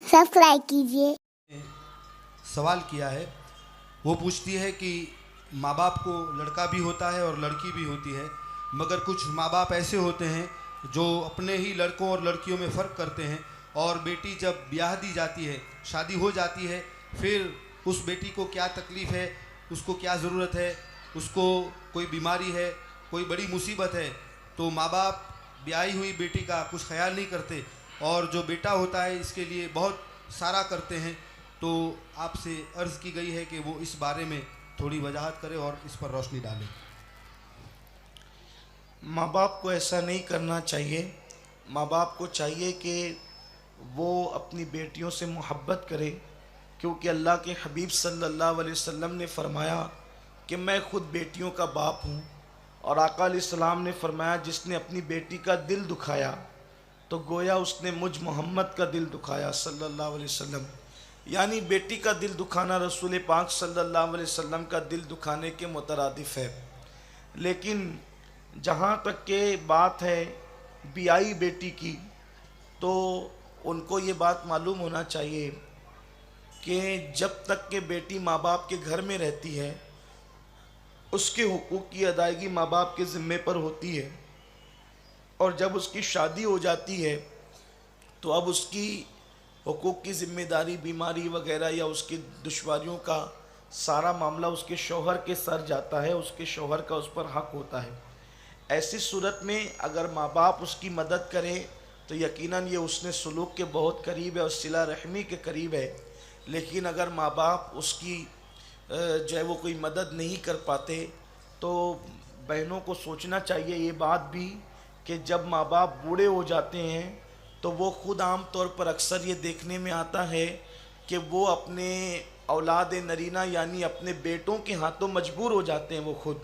Subscribe कीजिए। सवाल किया है। वो पूछती है कि माँ बाप को लड़का भी होता है और लड़की भी होती है, मगर कुछ माँ बाप ऐसे होते हैं जो अपने ही लड़कों और लड़कियों में फ़र्क करते हैं, और बेटी जब ब्याह दी जाती है, शादी हो जाती है, फिर उस बेटी को क्या तकलीफ़ है, उसको क्या ज़रूरत है, उसको कोई बीमारी है, कोई बड़ी मुसीबत है, तो माँ बाप ब्याही हुई बेटी का कुछ ख्याल नहीं करते, और जो बेटा होता है इसके लिए बहुत सारा करते हैं। तो आपसे अर्ज़ की गई है कि वो इस बारे में थोड़ी वजाहत करें और इस पर रोशनी डालें। माँ बाप को ऐसा नहीं करना चाहिए। माँ बाप को चाहिए कि वो अपनी बेटियों से मोहब्बत करें, क्योंकि अल्लाह के हबीब सल्लल्लाहु अलैहि वसल्लम ने फरमाया कि मैं ख़ुद बेटियों का बाप हूँ, और आका अलैहिस्सलाम ने फरमाया जिसने अपनी बेटी का दिल दुखाया तो गोया उसने मुझ मोहम्मद का दिल दुखाया सल्लल्लाहु अलैहि वसल्लम। यानी बेटी का दिल दुखाना रसूल पाक सल्लल्लाहु अलैहि वसल्लम का दिल दुखाने के मुतरादिफ है। लेकिन जहाँ तक के बात है बियाई बेटी की, तो उनको ये बात मालूम होना चाहिए कि जब तक के बेटी माँ बाप के घर में रहती है उसके हुकूक की अदायगी माँ बाप के ज़िम्मे पर होती है, और जब उसकी शादी हो जाती है तो अब उसकी हुकूक की ज़िम्मेदारी, बीमारी वगैरह या उसकी दुश्वारियों का सारा मामला उसके शौहर के सर जाता है, उसके शौहर का उस पर हक़ होता है। ऐसी सूरत में अगर माँ बाप उसकी मदद करें तो यकीनन ये उसने सलूक के बहुत करीब है और सिला रहमी के करीब है। लेकिन अगर माँ बाप उसकी जो है वो कोई मदद नहीं कर पाते, तो बहनों को सोचना चाहिए ये बात भी कि जब माँ बाप बूढ़े हो जाते हैं तो वो ख़ुद आम तौर पर अक्सर ये देखने में आता है कि वो अपने औलाद नरीना यानी अपने बेटों के हाथों मजबूर हो जाते हैं वो खुद।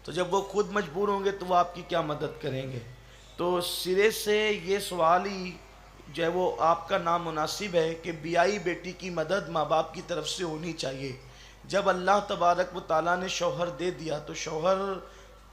तो जब वो खुद मजबूर होंगे तो वो आपकी क्या मदद करेंगे। तो सिरे से ये सवाल ही जो है वो आपका नामुनासिब है कि बियाई बेटी की मदद माँ बाप की तरफ से होनी चाहिए। जब अल्लाह तबारक व तआला ने शौहर दे दिया तो शौहर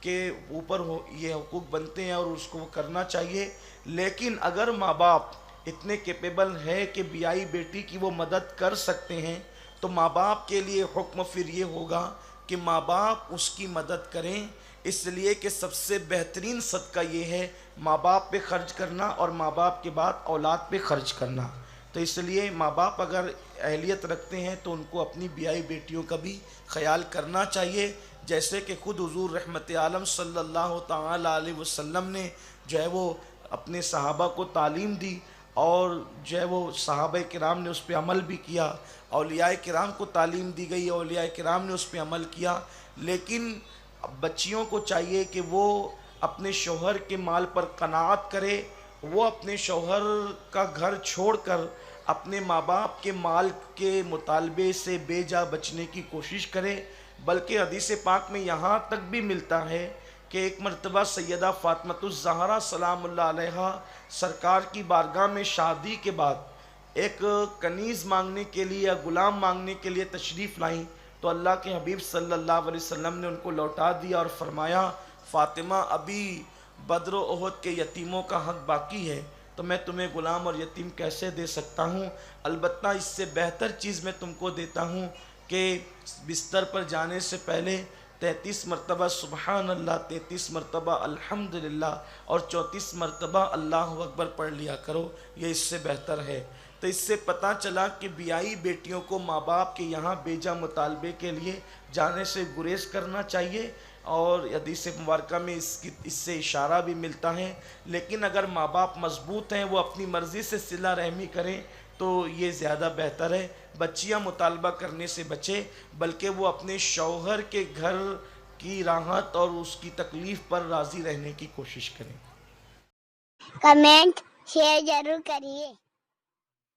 के ऊपर ये हुकूक बनते हैं और उसको करना चाहिए। लेकिन अगर माँ बाप इतने कैपेबल है कि बियाई बेटी की वो मदद कर सकते हैं, तो माँ बाप के लिए हुक्म फिर ये होगा कि माँ बाप उसकी मदद करें, इसलिए कि सबसे बेहतरीन सदका ये है माँ बाप पे खर्च करना और माँ बाप के बाद औलाद पे खर्च करना। तो इसलिए माँ बाप अगर अहलियत रखते हैं तो उनको अपनी बियाई बेटियों का भी ख्याल करना चाहिए, जैसे कि ख़ुद हुज़ूर रहमत आलम सल्लल्लाहु तआला अलैहि वसल्लम ने जो है वो अपने सहाबा को तालीम दी, और जो है वो सहाबा किराम ने उस पर अमल भी किया, औलिया किराम को तालीम दी गई, औलिया किराम ने उस पर अमल किया। लेकिन बच्चियों को चाहिए कि वो अपने शौहर के माल पर कनाअत करे, वो अपने शौहर का घर छोड़कर अपने माँ बाप के माल के मुतालबे से बेजा बचने की कोशिश करे। बल्कि हदीस पाक में यहाँ तक भी मिलता है कि एक मरतबा सैयदा फ़ातिमतुज़ ज़हरा सलामुल्लाह अलैहा सरकार की बारगाह में शादी के बाद एक कनीज़ मांगने के लिए या ग़ुलाम मांगने के लिए तशरीफ़ लाईं, तो अल्लाह के हबीब सल्लल्लाहु अलैहि वसल्लम ने उनको लौटा दिया और फरमाया, फ़ातिमा अभी बद्र ओहद के यतीमों का हक़ बाकी है, तो मैं तुम्हें ग़ुलाम और यतीम कैसे दे सकता हूँ। अलबत्ता इससे बेहतर चीज़ मैं तुमको देता हूँ कि बिस्तर पर जाने से पहले 33 मरतबा सुबहान अल्लाह, 33 मरतबा अल्हम्दुलिल्लाह और 34 मरतबा अल्लाहु अकबर पढ़ लिया करो, ये इससे बेहतर है। तो इससे पता चला कि बियाई बेटियों को माँ बाप के यहाँ बेजा मुतालबे के लिए जाने से गुरेज करना चाहिए, और हदीस मुबारका में इससे इशारा भी मिलता है। लेकिन अगर माँ बाप मजबूत हैं, वो अपनी मर्ज़ी से सिला रहमी करें, तो ये ज़्यादा बेहतर है। बच्चियाँ मुतालबा करने से बचें, बल्कि वो अपने शौहर के घर की राहत और उसकी तकलीफ़ पर राज़ी रहने की कोशिश करें। कमेंट शेयर जरूर करिए।